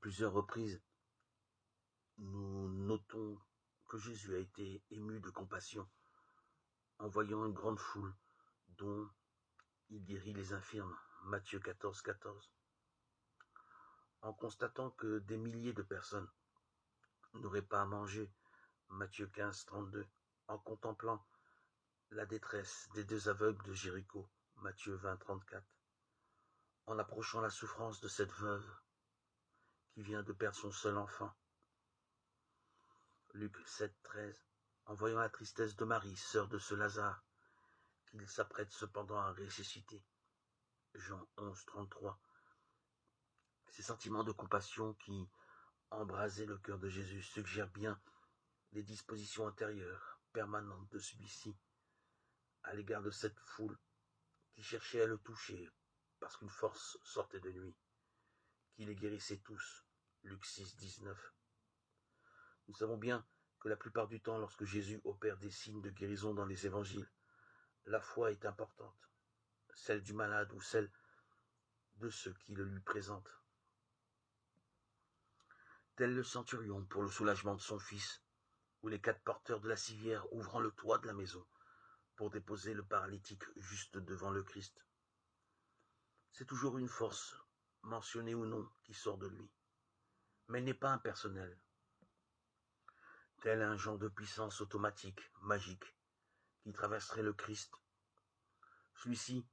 plusieurs reprises, nous notons que Jésus a été ému de compassion en voyant une grande foule dont il guérit les infirmes, Matthieu 14, 14. En constatant que des milliers de personnes n'auraient pas à manger, Matthieu 15, 32. En contemplant la détresse des 2 aveugles de Jéricho, Matthieu 20, 34. En approchant la souffrance de cette veuve qui vient de perdre son seul enfant, Luc 7, 13. En voyant la tristesse de Marie, sœur de ce Lazare, qu'il s'apprête cependant à ressusciter, Jean 11, 33. Ces sentiments de compassion qui embrasaient le cœur de Jésus suggèrent bien les dispositions intérieures permanentes de celui-ci à l'égard de cette foule qui cherchait à le toucher parce qu'une force sortait de lui, qui les guérissait tous. Luc 6, 19. Nous savons bien que la plupart du temps, lorsque Jésus opère des signes de guérison dans les évangiles, la foi est importante, celle du malade ou celle de ceux qui le lui présentent. Tel le centurion pour le soulagement de son fils, ou les 4 porteurs de la civière ouvrant le toit de la maison pour déposer le paralytique juste devant le Christ. C'est toujours une force, mentionnée ou non, qui sort de lui, mais elle n'est pas impersonnelle. Tel un genre de puissance automatique, magique, qui traverserait le Christ, celui-ci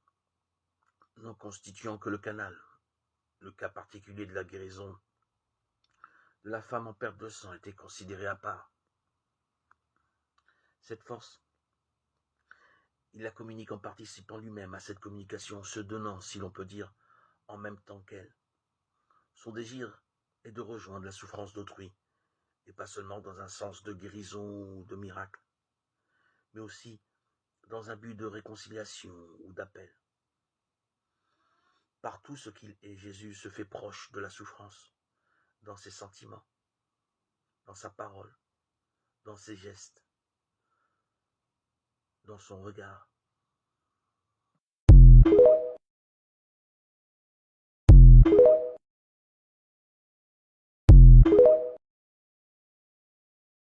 n'en constituant que le canal, le cas particulier de la guérison de la femme en perte de sang était considéré à part. Cette force, il la communique en participant lui-même à cette communication, se donnant, si l'on peut dire, en même temps qu'elle. Son désir est de rejoindre la souffrance d'autrui, et pas seulement dans un sens de guérison ou de miracle, mais aussi dans un but de réconciliation ou d'appel. Par tout ce qu'il est, Jésus se fait proche de la souffrance, dans ses sentiments, dans sa parole, dans ses gestes, dans son regard.